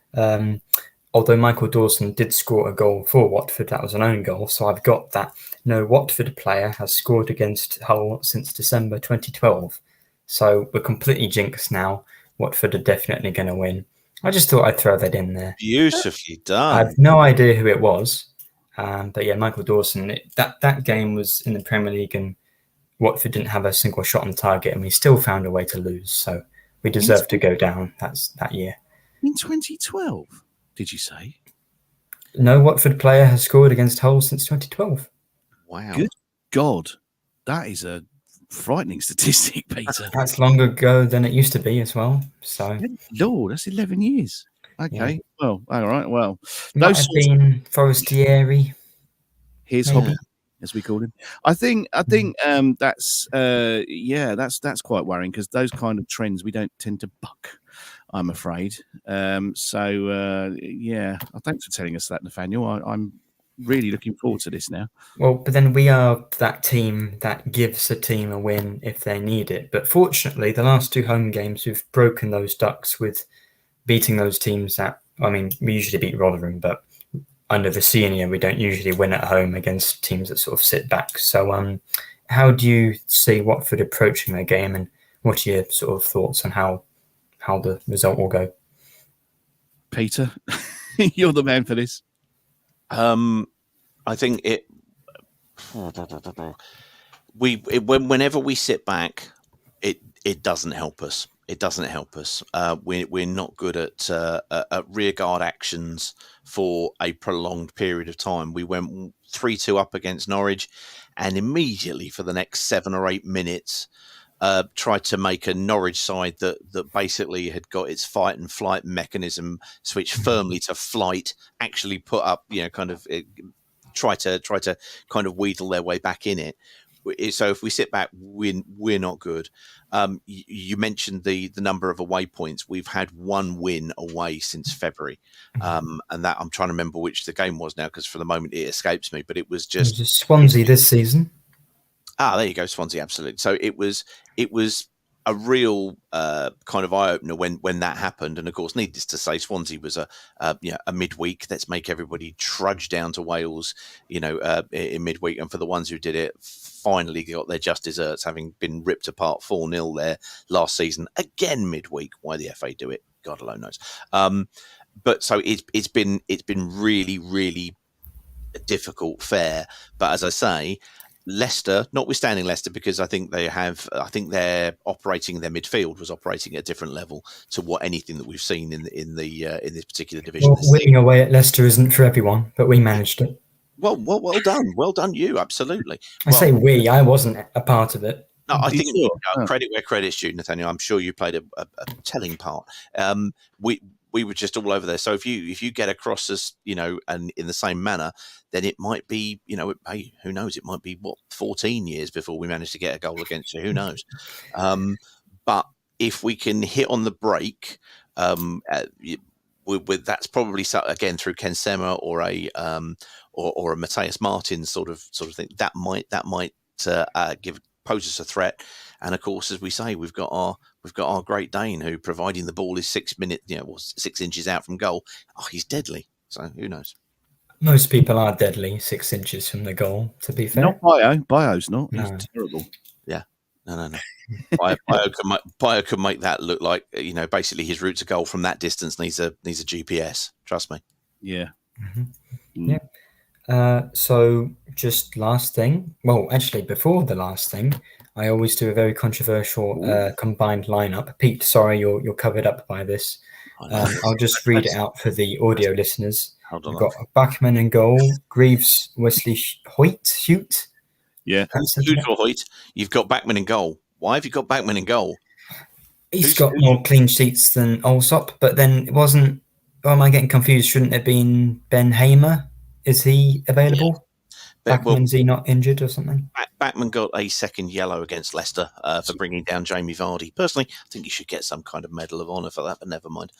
although Michael Dawson did score a goal for Watford, that was an own goal. So I've got that no Watford player has scored against Hull since December 2012. So we're completely jinxed now. Watford are definitely going to win. I just thought I'd throw that in there. Beautifully done. I have no idea who it was. But yeah, Michael Dawson, that game was in the Premier League and Watford didn't have a single shot on target and we still found a way to lose. So we deserve to go down that year. In 2012, did you say? No Watford player has scored against Hull since 2012. Wow. Good God. That is a frightening statistic, Peter. That's longer ago than it used to be as well. So, Lord, that's 11 years. Okay. Yeah. Well, all right. Well, might have been Forestieri. His hobby, as we call him. I think that's quite worrying because those kind of trends we don't tend to buck, I'm afraid. Thanks for telling us that, Nathaniel. I'm really looking forward to this now. Well, but then we are that team that gives a team a win if they need it. But fortunately, the last 2 home games, we've broken those ducks with beating those teams we usually beat Rotherham, but under the senior, we don't usually win at home against teams that sort of sit back. So how do you see Watford approaching their game and what are your sort of thoughts on how the result will go? Peter, you're the man for this. I think whenever we sit back, it doesn't help us. It doesn't help us. We're not good at rearguard actions for a prolonged period of time. We went 3-2 up against Norwich, and immediately for the next 7 or 8 minutes, tried to make a Norwich side that basically had got its fight and flight mechanism switched firmly to flight. Actually, put up, try to kind of wheedle their way back in it. So if we sit back, we're not good. You mentioned the number of away points. We've had 1 win away since February, and that I'm trying to remember which the game was now because for the moment it escapes me. But it was just Swansea this season. There you go, Swansea, absolutely. So it was a real kind of eye opener when that happened, and of course, needless to say, Swansea was a midweek. Let's make everybody trudge down to Wales, in midweek, and for the ones who did it, finally got their just desserts, having been ripped apart 4-0 there last season again midweek. Why the FA do it, God alone knows. But so it's been really, really a difficult fare. But as I say, Leicester, notwithstanding Leicester, because I think they're operating, their midfield was operating at a different level to what anything that we've seen in this particular division. Well, winning away at Leicester isn't for everyone, but we managed it. Well done, you, absolutely. I say we, I wasn't a part of it. No, I think credit where credit's due, Nathaniel. I'm sure you played a telling part. We were just all over there. So if you get across us, and in the same manner, then it might be, hey, who knows? It might be 14 years before we manage to get a goal against you. Who knows? But if we can hit on the break, that's probably again through Ken Sema or a Matthias Martin sort of thing that might pose us a threat. And of course, as we say, we've got our Great Dane, who, providing the ball is 6 inches out from goal, he's deadly. So who knows? Most people are deadly 6 inches from the goal, to be fair. Not Bio. Bio's not. No. He's terrible. Yeah. No. Bio can make that look like, basically his route to goal from that distance needs a GPS. Trust me. Yeah. Mm-hmm. Yeah. So just last thing. Well, actually, before the last thing, I always do a very controversial combined lineup. Pete, sorry, you're covered up by this. I'll just read it out for the audio listeners. We've got Bachmann in goal, Greaves, Wesley Hoyt. Yeah. Hoyt. You've got Bachmann in goal. Why have you got Bachmann in goal? He's got more clean sheets than Allsop, but then it wasn't. Oh, am I getting confused? Shouldn't it have been Ben Hamer? Is he available? Yeah. Bachmann's he not injured or something? Bachmann got a second yellow against Leicester for bringing down Jamie Vardy. Personally, I think he should get some kind of medal of honour for that, but never mind.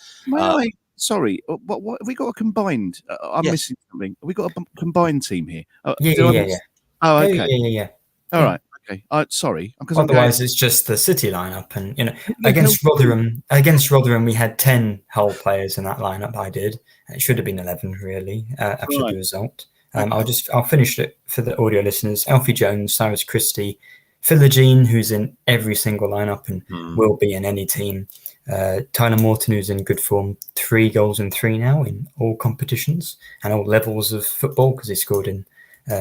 Sorry, what have we got a combined? I'm missing something. Have we got a combined team here? Yeah. Oh, okay. Yeah. All right. Okay. Sorry. Otherwise, it's just the City lineup, and against Rotherham, we had 10 Hull players in that lineup. I did. It should have been 11, really, after the result. I'll finish it for the audio listeners. Alfie Jones, Cyrus Christie, Philogene, who's in every single lineup and will be in any team. Tyler Morton, who's in good form, 3 goals and 3 now in all competitions and all levels of football, because he scored in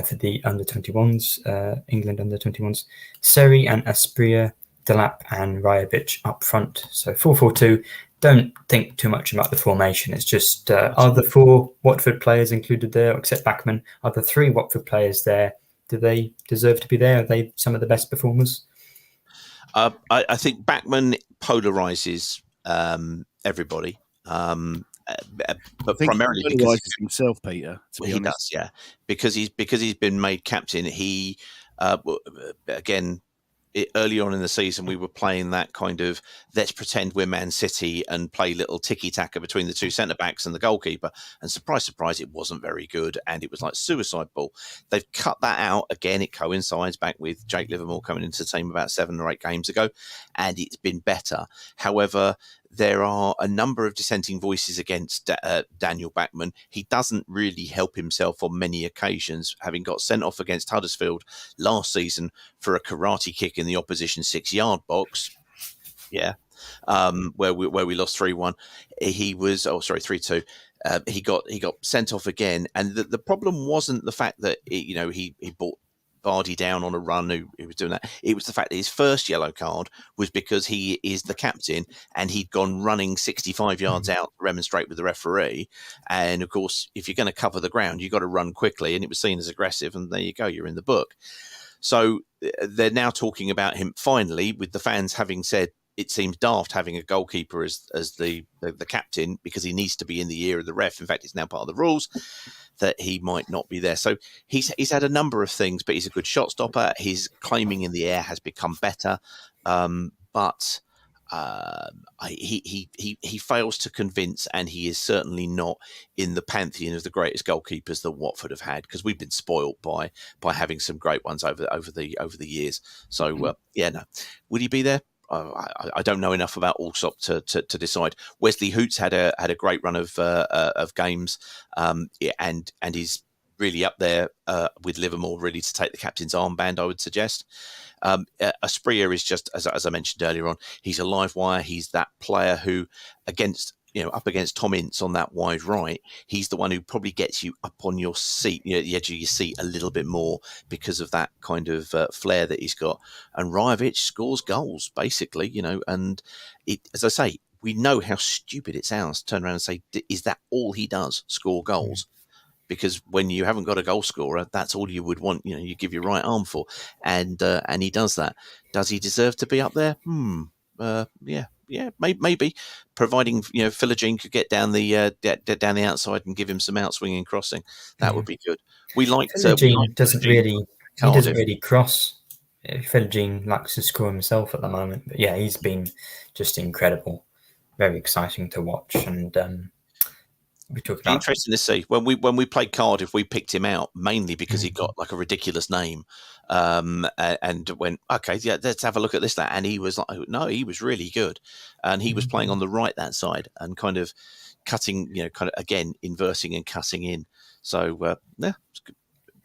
for the under-21s, England under-21s. Seri and Aspria, Delap and Rajovic up front. So 4-4-2. Don't think too much about the formation. It's just, are the 4 Watford players included there, except Bachmann? Are the 3 Watford players there? Do they deserve to be there? Are they some of the best performers? I think Bachmann polarizes everybody, but primarily because himself, Peter. He does, yeah, because he's been made captain. He again. Early on in the season, we were playing that kind of let's pretend we're Man City and play little tiki-taka between the 2 centre-backs and the goalkeeper. And surprise, surprise, it wasn't very good. And it was like suicide ball. They've cut that out. Again, it coincides back with Jake Livermore coming into the team about 7 or 8 games ago. And it's been better. However, there are a number of dissenting voices against Daniel Bachmann. He doesn't really help himself on many occasions, having got sent off against Huddersfield last season for a karate kick in the opposition 6-yard box. Yeah, where we lost 3-1. He was 3-2. He got sent off again, and the problem wasn't the fact that he brought Vardy down on a run who was doing that. It was the fact that his first yellow card was because he is the captain and he'd gone running 65 yards out to remonstrate with the referee. And of course, if you're going to cover the ground, you've got to run quickly, and it was seen as aggressive, and there you go, you're in the book. So they're now talking about him finally, with the fans having said it seems daft having a goalkeeper as the captain, because he needs to be in the ear of the ref. In fact, it's now part of the rules that he might not be there. So he's had a number of things, but he's a good shot stopper. His claiming in the air has become better, but he fails to convince, and he is certainly not in the pantheon of the greatest goalkeepers that Watford have had, because we've been spoilt by having some great ones over the years. So no, would he be there? I don't know enough about Allsop to decide. Wesley Hoots had a great run of games, and he's really up there with Livermore, really to take the captain's armband, I would suggest. Aspria is just, as I mentioned earlier on, he's a live wire. He's that player who, up against Tom Ince on that wide right, he's the one who probably gets you up on your seat, the edge of your seat a little bit more, because of that kind of flair that he's got. And Rajovic scores goals, basically, and as I say, we know how stupid it sounds to turn around and say, is that all he does, score goals? Because when you haven't got a goal scorer, that's all you would want, you give your right arm for. And he does that. Does he deserve to be up there? Yeah, maybe. Providing Philogene could get down the outside and give him some outswinging crossing, that would be good. Philogene doesn't really cross. Philogene likes to score himself at the moment, but yeah, he's been just incredible, very exciting to watch, and we talked Be about. interesting to see. When we played Cardiff, we picked him out mainly because he got like a ridiculous name, and went, okay, yeah, let's have a look at this. That, and he was like, no, he was really good, and he was playing on the right that side and kind of cutting, kind of again inversing and cutting in. So yeah,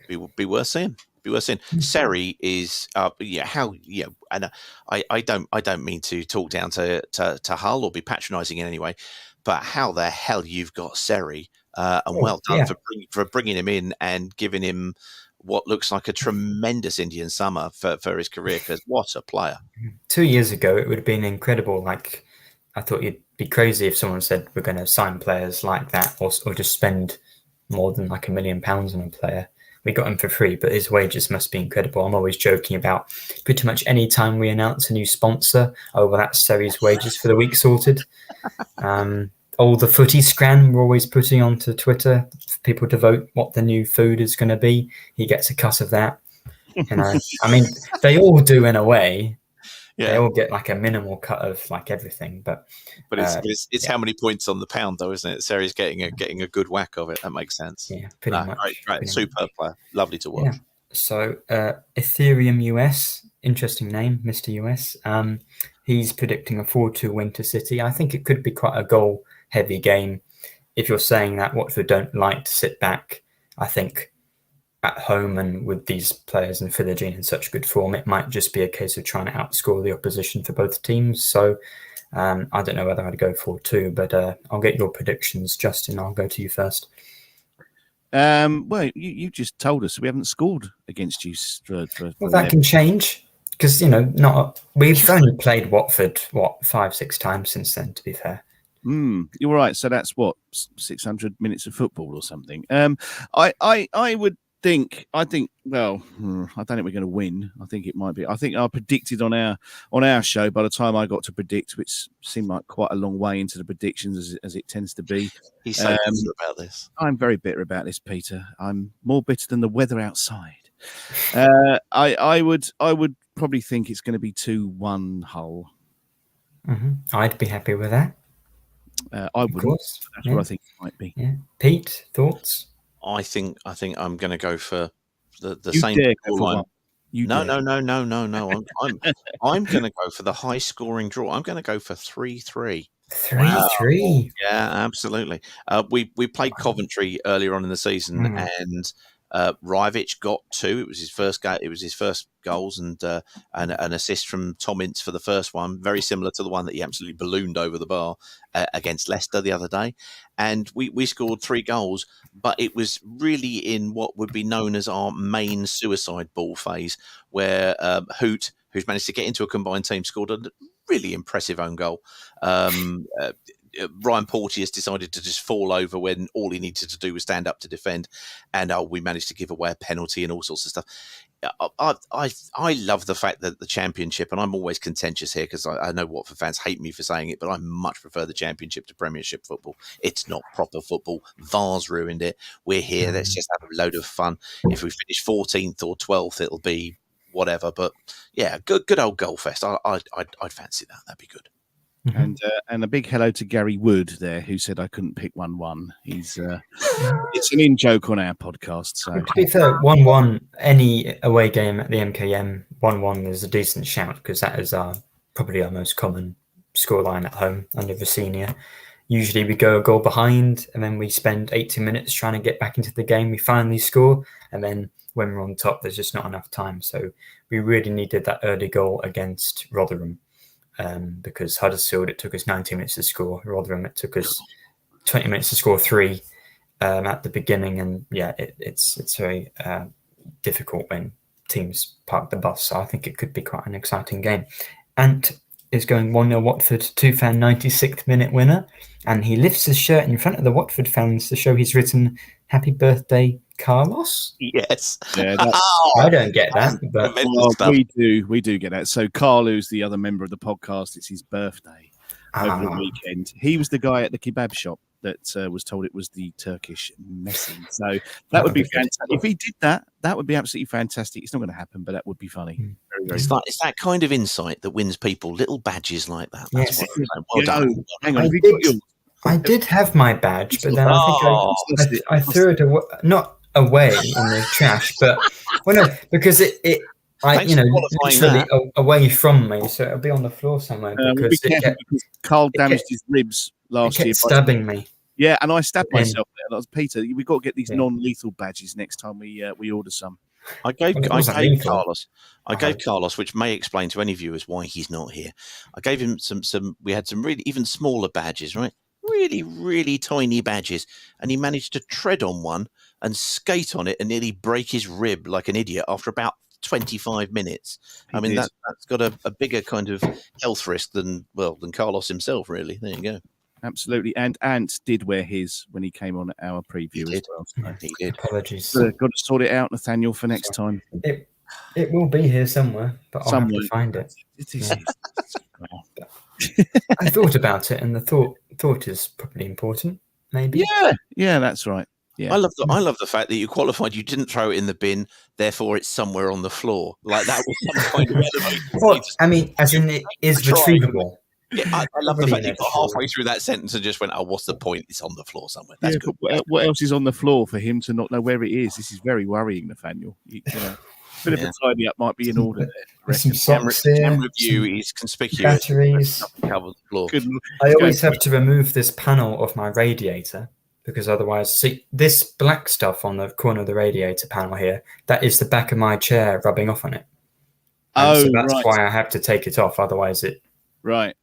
be worth seeing. Be worth seeing. Seri is, and I don't mean to talk down to Hull or be patronising in any way, but how the hell you've got Seri, and well done for bringing him in and giving him what looks like a tremendous Indian summer for his career, because what a player. 2 years ago, it would have been incredible. Like, I thought you'd be crazy if someone said we're going to sign players like that or just spend more than like £1 million on a player. We got him for free, but his wages must be incredible. I'm always joking about pretty much any time we announce a new sponsor, well, that's Seri's wages for the week sorted. All the footy scran we're always putting onto Twitter for people to vote what the new food is going to be. He gets a cut of that. I mean, they all do in a way. Yeah. They all get like a minimal cut of like everything, but it's how many points on the pound, though, isn't it? Seri's getting a good whack of it. That makes sense. Yeah, pretty much. Right. Superb player, lovely to watch. Yeah. So Ethereum US, interesting name, Mr. US. He's predicting a 4-2 win to City. I think it could be quite a goal-heavy game. If you're saying that Watford don't like to sit back, I think at home and with these players and Philogene in such good form, it might just be a case of trying to outscore the opposition for both teams. So I don't know whether I'd go 4-2, but I'll get your predictions, Justin. I'll go to you first. Well, you just told us we haven't scored against you. Well, that can change because we've only played Watford 5-6 times since then. To be fair, you're right. So that's 600 minutes of football or something. I would. I think. Well, I don't think we're going to win. I think it might be. I think I predicted on our show. By the time I got to predict, which seemed like quite a long way into the predictions, as it tends to be. He's so bitter about this. I'm very bitter about this, Peter. I'm more bitter than the weather outside. I would probably think it's going to be 2-1 Hull. Mm-hmm. I'd be happy with that. I wouldn't. Of course. That's what I think it might be. Yeah. Pete, thoughts? I think I'm going to go for the same line. No. I'm going to go for the high scoring draw. I'm going to go for 3-3. 3-3. Yeah, absolutely. We played Coventry earlier on in the season, and Rivich got 2. It was his first game. It was his first goals and an assist from Tom Ince for the first one, very similar to the one that he absolutely ballooned over the bar against Leicester the other day. And we scored 3 goals, but it was really in what would be known as our main suicide ball phase, where Hoot, who's managed to get into a combined team, scored a really impressive own goal. Ryan Porteous decided to just fall over when all he needed to do was stand up to defend, and we managed to give away a penalty and all sorts of stuff. I love the fact that the Championship, and I'm always contentious here because I know Watford fans hate me for saying it, but I much prefer the Championship to Premiership football. It's not proper football. VAR's ruined it. We're here. Let's just have a load of fun. If we finish 14th or 12th, it'll be whatever. But yeah, good old goal fest. I'd fancy that. That'd be good. And a big hello to Gary Wood there, who said I couldn't pick 1-1. He's it's an in-joke on our podcast. So to be fair, 1-1, any away game at the MKM, 1-1 is a decent shout because that is probably our most common scoreline at home under the senior. Usually we go a goal behind and then we spend 80 minutes trying to get back into the game. We finally score, and then when we're on top, there's just not enough time. So we really needed that early goal against Rotherham. Because Huddersfield, it took us 90 minutes to score. Rotherham, it took us 20 minutes to score 3 at the beginning. And yeah, it's very difficult when teams park the bus. So I think it could be quite an exciting game. Ant is going 1-0 Watford, Tufan 96th minute winner. And he lifts his shirt in front of the Watford fans to show he's written "Happy Birthday, Carlos." Yes. Yeah, I don't get that, but we do get that. So Carl, who's the other member of the podcast, it's his birthday over the weekend. He was the guy at the kebab shop that was told it was the Turkish Messi. So that would be fantastic. If he did that, that would be absolutely fantastic. It's not going to happen, but that would be funny. Very, very funny. It's that kind of insight that wins people little badges like that. That's well done. Hang on, have you got yours? I did have my badge, but then I think I threw it away, not away in the trash, but because Thanks for qualifying literally away from me, so it'll be on the floor somewhere We'll be careful because Carl damaged his ribs last year. Stabbing me. Yeah, and I stabbed myself there. That was Peter. We've got to get these non-lethal badges next time we order some. I gave Carlos, which may explain to any viewers why he's not here. I gave him some. We had some really even smaller badges, right? Really, really tiny badges, and he managed to tread on one and skate on it and nearly break his rib like an idiot after about 25 minutes. That's got a bigger kind of health risk than Carlos himself, really. There you go. Absolutely. And Ant did wear his when he came on our preview as well. So. He did. Apologies. Got to sort it out, Nathaniel, for next time. It will be here somewhere, but I'll have to find it. It is. I thought about it, and the thought is probably important, maybe. Yeah, that's right. Yeah. I love the fact that you qualified. You didn't throw it in the bin, therefore it's somewhere on the floor. Like that was some kind of element. Well, as in it is retrievable. Yeah, I love the fact that you got halfway through that sentence and just went, "Oh, what's the point? It's on the floor somewhere." That's good. What else is on the floor for him to not know where it is? This is very worrying, Nathaniel. Bit of a tidy up might be in order there. Some socks here. Camera view is conspicuous. Batteries. Cover the floor. I always have to remove this panel of my radiator because otherwise, see this black stuff on the corner of the radiator panel here. That is the back of my chair rubbing off on it. So that's why I have to take it off. Otherwise, it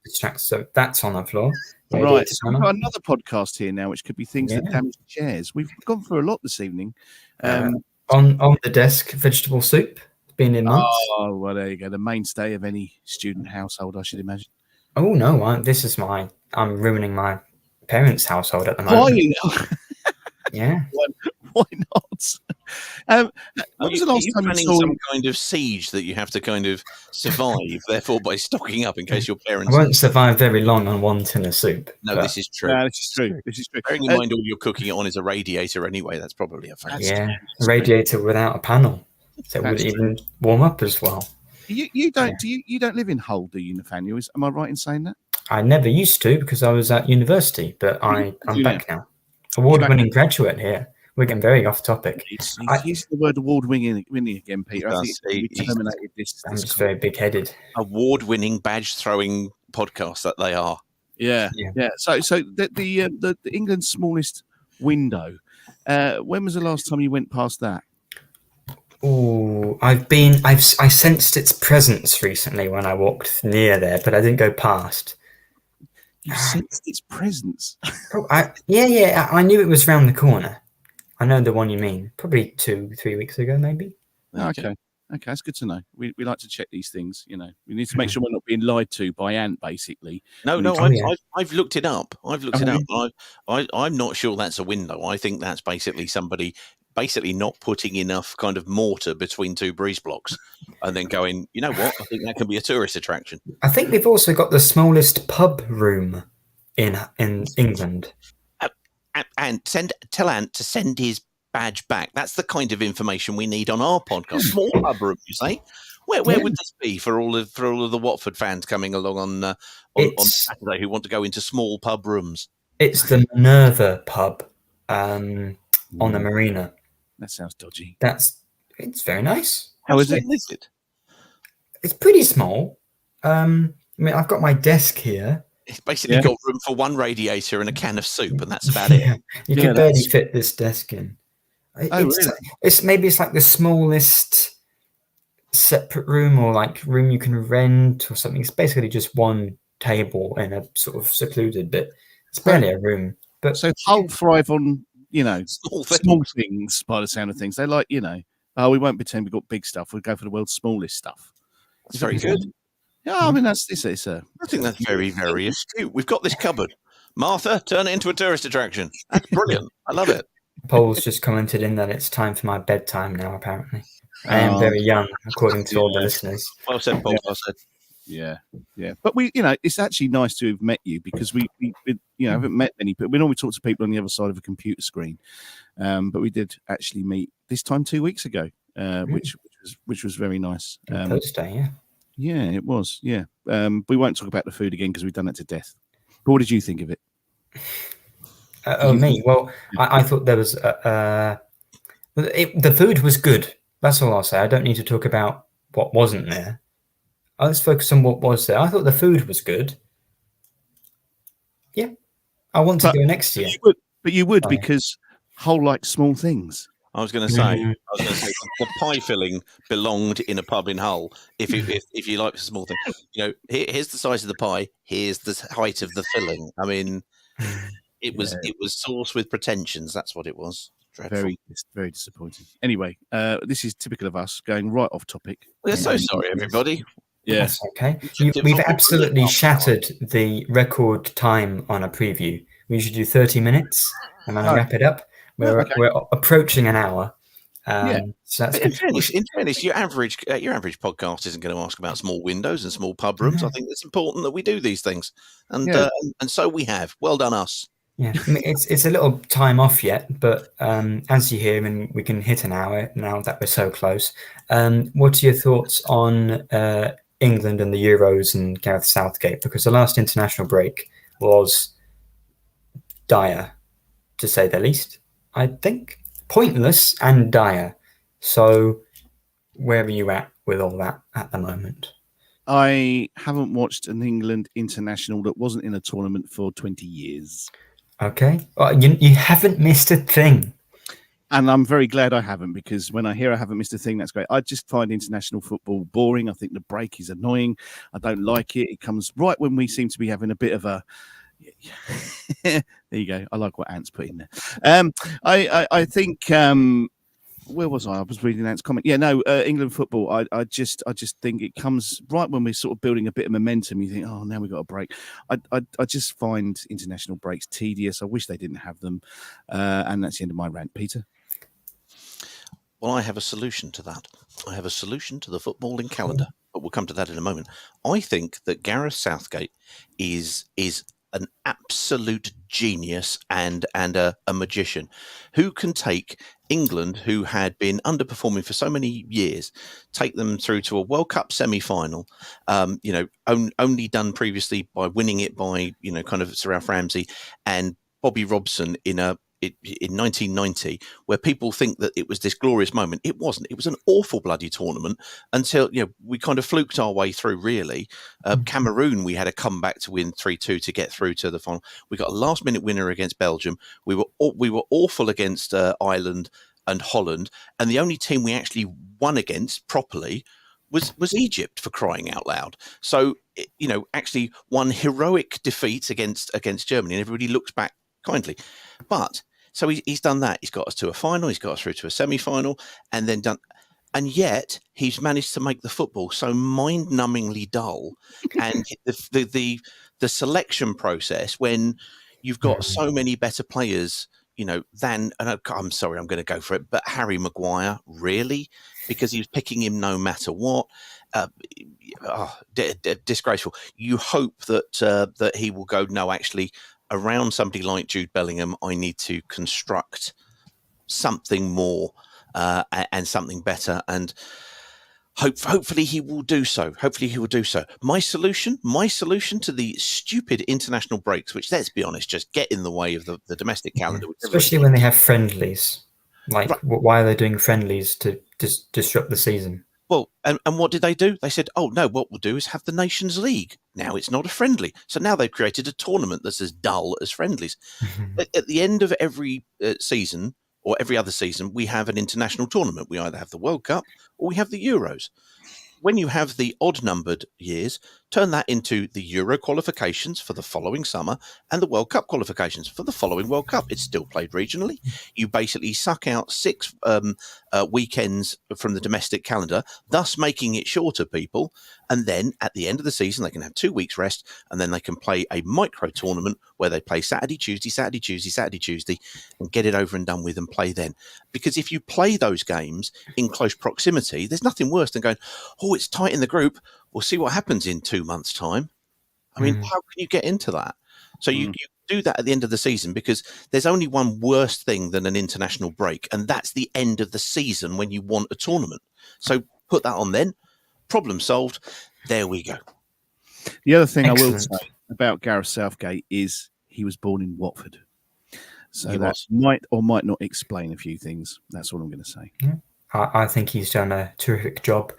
distracts. So that's on the floor. Right. So we've got another podcast here now, which could be things that damage chairs. We've gone through a lot this evening. On the desk, vegetable soup. It's been in months. Oh, well, there you go. The mainstay of any student household, I should imagine. Oh, no. I'm ruining my parents' household at the moment. Why? Yeah. Why not? When was the last time you saw some kind of siege that you have to kind of survive, therefore, by stocking up in case your parents... I won't survive very long on one tin of soup. No, this is true. This is true. Bearing in mind all you're cooking it on is a radiator anyway, that's probably a fact. Yeah, a radiator without a panel. So it would even warm up as well. You don't live in Hull, do you, Nathaniel? Am I right in saying that? I never used to because I was at university, but I'm back now. Award-winning graduate here. We're getting very off topic. He's using the word award-winning again, Peter. I think we terminated this. I'm just very big-headed. Award-winning badge-throwing podcast that they are. Yeah. So the England's smallest window. When was the last time you went past that? Oh, I sensed its presence recently when I walked near there, but I didn't go past. You sensed its presence? I knew it was round the corner. I know the one you mean. Probably 2-3 weeks ago, maybe. Okay, that's good to know. We like to check these things. We need to make sure we're not being lied to by Ant, basically. I've looked it up. I'm not sure that's a window. I think that's basically somebody not putting enough kind of mortar between two breeze blocks and then going, you know what? I think that can be a tourist attraction. I think they've also got the smallest pub room in England. And tell Ant to send his badge back. That's the kind of information we need on our podcast. Small pub room, you say? Where would this be for all of the Watford fans coming along on Saturday who want to go into small pub rooms? It's the Minerva pub on the marina. That sounds dodgy. It's very nice. How is it? It's pretty small. I've got my desk here. It's basically got room for one radiator and a can of soup, and that's about it. You can barely fit this desk in. Really? It's like the smallest separate room or like room you can rent or something. It's basically just one table in a sort of secluded bit. It's barely a room. But so Hull thrive on small things by the sound of things. They like we won't pretend we've got big stuff. We'll go for the world's smallest stuff. It's very good. Yeah, I mean I think that's very, very astute. We've got this cupboard. Martha, turn it into a tourist attraction. That's brilliant. I love it. Paul's just commented in that it's time for my bedtime now, apparently. I am very young, according to all the listeners. Well said, Paul. Well said. Yeah. But it's actually nice to have met you because we haven't met many, but we normally talk to people on the other side of a computer screen. But we did actually meet this time 2 weeks ago, which was very nice. Thursday, yeah. Yeah, it was. Yeah. We won't talk about the food again because we've done that to death. But what did you think of it? Me? Well, I thought there was the food was good. That's all I'll say. I don't need to talk about what wasn't there. Let's focus on what was there. I thought the food was good. Yeah, I want to go next year. You would because Hull likes small things. I was going to say the pie filling belonged in a pub in Hull. If you like a small thing, here's the size of the pie. Here's the height of the filling. I mean, it was sauce with pretensions. That's what it was. Dreadful. Very, very disappointing. Anyway, this is typical of us going right off topic. We're so sorry, everybody. Yeah, that's okay. We've absolutely shattered the record time on a preview. We usually do 30 minutes, and then I wrap it up. We're approaching an hour. So that's in fairness, your average podcast isn't going to ask about small windows and small pub rooms. I think it's important that we do these things, and so we have. Well done, us. Yeah, I mean, it's a little time off yet, but as you hear, we can hit an hour now that we're so close. What are your thoughts on England and the Euros and Gareth Southgate? Because the last international break was dire, to say the least. I think pointless and dire. So, where are you at with all that at the moment? I haven't watched an England international that wasn't in a tournament for 20 years. Okay. Well, you haven't missed a thing. And I'm very glad I haven't, because when I hear I haven't missed a thing, that's great. I just find international football boring. I think the break is annoying. I don't like it. It comes right when we seem to be having a bit of a... There you go. I like what Ant's put in there. I think... where was I? I was reading Ant's comment. Yeah, no, England football. I just think it comes right when we're sort of building a bit of momentum. You think, oh, now we've got a break. I just find international breaks tedious. I wish they didn't have them. And that's the end of my rant, Peter. Well, I have a solution to that. I have a solution to the footballing calendar, but we'll come to that in a moment. I think that Gareth Southgate is an absolute genius and a magician who can take England, who had been underperforming for so many years, take them through to a World Cup semi-final, only done previously by winning it by, kind of Sir Ralph Ramsey and Bobby Robson in 1990, where people think that it was this glorious moment. It wasn't. It was an awful bloody tournament until we kind of fluked our way through. Really, Cameroon, we had a comeback to win 3-2 to get through to the final. We got a last-minute winner against Belgium. We were awful against Ireland and Holland, and the only team we actually won against properly was Egypt, for crying out loud. So actually one heroic defeat against Germany, and everybody looks back kindly, but. So he's done that. He's got us to a final. He's got us through to a semi-final, and then done. And yet he's managed to make the football so mind-numbingly dull, and the selection process, when you've got so many better players, than. And I'm sorry, I'm going to go for it, but Harry Maguire, really, because he was picking him no matter what. Disgraceful. You hope that he will go. No, actually. Around somebody like Jude Bellingham, I need to construct something more and something better, and hopefully he will do so. My solution to the stupid international breaks, which, let's be honest, just get in the way of the domestic calendar, especially when they have friendlies. Why are they doing friendlies to disrupt the season? Well, and what did they do? They said, oh, no, what we'll do is have the Nations League. Now it's not a friendly. So now they've created a tournament that's as dull as friendlies. At the end of every season, or every other season, we have an international tournament. We either have the World Cup or we have the Euros. When you have the odd-numbered years, turn that into the Euro qualifications for the following summer and the World Cup qualifications for the following World Cup. It's still played regionally. You basically suck out 6 weekends from the domestic calendar, thus making it shorter, people. And then at the end of the season, they can have 2 weeks rest, and then they can play a micro tournament where they play Saturday, Tuesday, and get it over and done with and play then. Because if you play those games in close proximity, there's nothing worse than going, oh, it's tight in the group. We'll see what happens in 2 months' time. I mean, how can you get into that? So you do that at the end of the season, because there's only one worse thing than an international break, and that's the end of the season when you want a tournament. So put that on then. Problem solved. There we go. The other thing I will say about Gareth Southgate is he was born in Watford. So that might or might not explain a few things. That's all I'm going to say. Yeah. I think he's done a terrific job.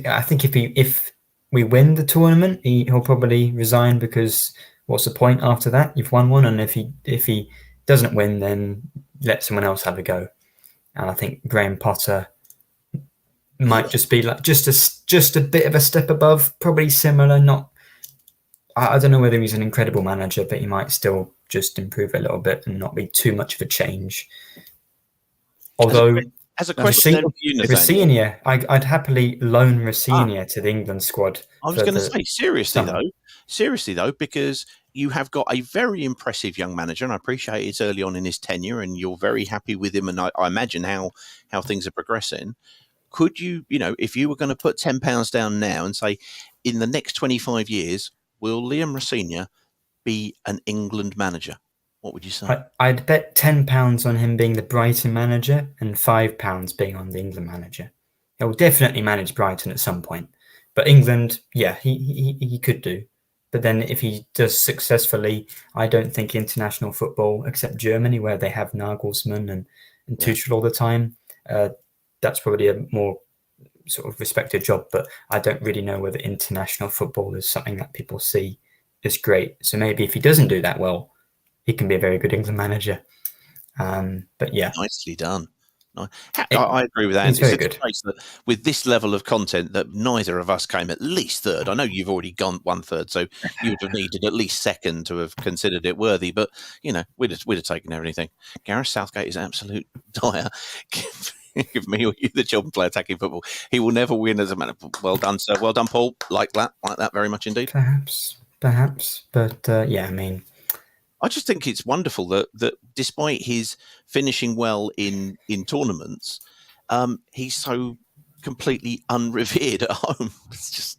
I think if we win the tournament, he'll probably resign, because what's the point after that? You've won one, and if he doesn't win, then let someone else have a go. And I think Graham Potter might just be like just a bit of a step above, probably similar. I don't know whether he's an incredible manager, but he might still just improve a little bit and not be too much of a change. Although, as a question, Rosenior, I'd happily loan Rosenior to the England squad. I was going to say, seriously though, because you have got a very impressive young manager, and I appreciate it's early on in his tenure, and you're very happy with him, and I imagine how things are progressing. Could you, if you were going to put £10 down now and say, in the next 25 years, will Liam Rosenior be an England manager? What would you say? I'd bet £10 on him being the Brighton manager and £5 being on the England manager. He'll definitely manage Brighton at some point. But England, yeah, he could do. But then if he does successfully, I don't think international football, except Germany, where they have Nagelsmann and Tuchel all the time, that's probably a more sort of respected job. But I don't really know whether international football is something that people see as great. So maybe if he doesn't do that well, he can be a very good England manager. But yeah. Nicely done. I agree with that. It's very good. That with this level of content, that neither of us came at least third. I know you've already gone 1/3, so you would have needed at least second to have considered it worthy. But we'd have taken everything. Gareth Southgate is absolute dire. Give me or you the job and play attacking football. He will never win as a manager. Well done, sir. Well done, Paul. Like that very much indeed. Perhaps. But yeah, I mean, I just think it's wonderful that despite his finishing well in tournaments, he's so completely unrevered at home. It's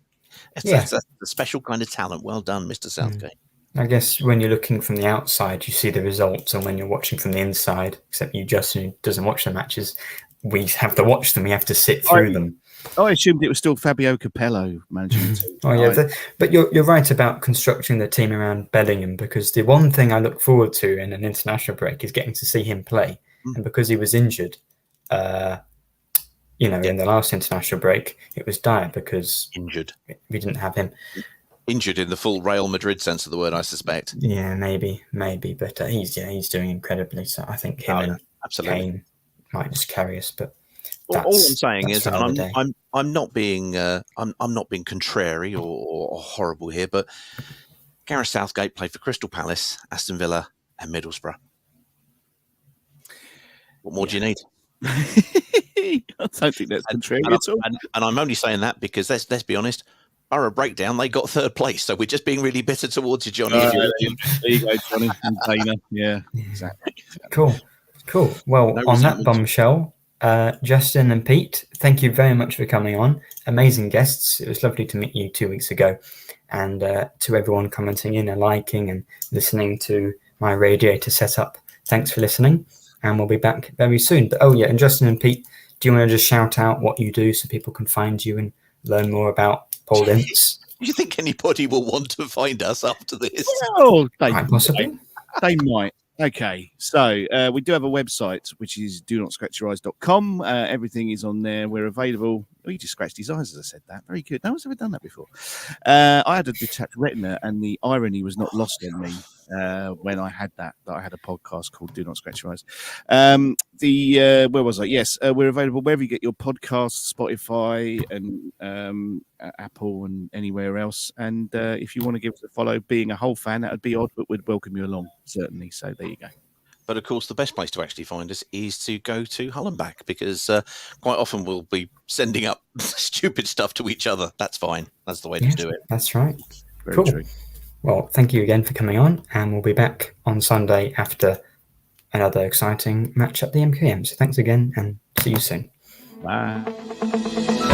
a special kind of talent. Well done, Mr. Southgate. I guess when you're looking from the outside, you see the results, and when you're watching from the inside, except you, Justin, who doesn't watch the matches, we have to watch them. We have to sit through them. I assumed it was still Fabio Capello managing the team. Oh yeah, but you're right about constructing the team around Bellingham, because the one thing I look forward to in an international break is getting to see him play. And because he was injured, in the last international break, it was dire because we didn't have him. Injured in the full Real Madrid sense of the word, I suspect. Yeah, maybe, but he's doing incredibly. So I think him and Kane might just carry us, but. All I'm saying is, and I'm not being I'm not being contrary or horrible here, but Gareth Southgate played for Crystal Palace, Aston Villa, and Middlesbrough. What more do you need? I don't think that's contrary at all. And I'm only saying that because let's be honest. Borough Breakdown, they got third place, so we're just being really bitter towards you, Johnny. There you go, Johnny. And Dana. Yeah, exactly. Cool. Well, on that bombshell. Justin and Pete, thank you very much for coming on. Amazing guests. It was lovely to meet you 2 weeks ago. And to everyone commenting in and liking and listening to my radiator setup, thanks for listening. And we'll be back very soon. But and Justin and Pete, do you want to just shout out what you do so people can find you and learn more about Paul Ince? Do you think anybody will want to find us after this? Oh, possibly. They might. Okay, so we do have a website, which is donotscratchyoureyes.com. Everything is on there. We're available. Oh, you just scratched his eyes as I said that. Very good. No one's ever done that before. I had a detached retina, and the irony was not lost on me when I had that I had a podcast called Do Not Scratch Your Eyes. Where was I? Yes, we're available wherever you get your podcasts, Spotify and Apple and anywhere else. And if you want to give us a follow, being a whole fan, that would be odd, but we'd welcome you along, certainly. So there you go. But of course, the best place to actually find us is to go to Hull and Back, because quite often we'll be sending up stupid stuff to each other. That's fine. That's the way to do it. That's right. Very true. Well, thank you again for coming on, and we'll be back on Sunday after another exciting match at the MKM. So thanks again, and see you soon. Bye.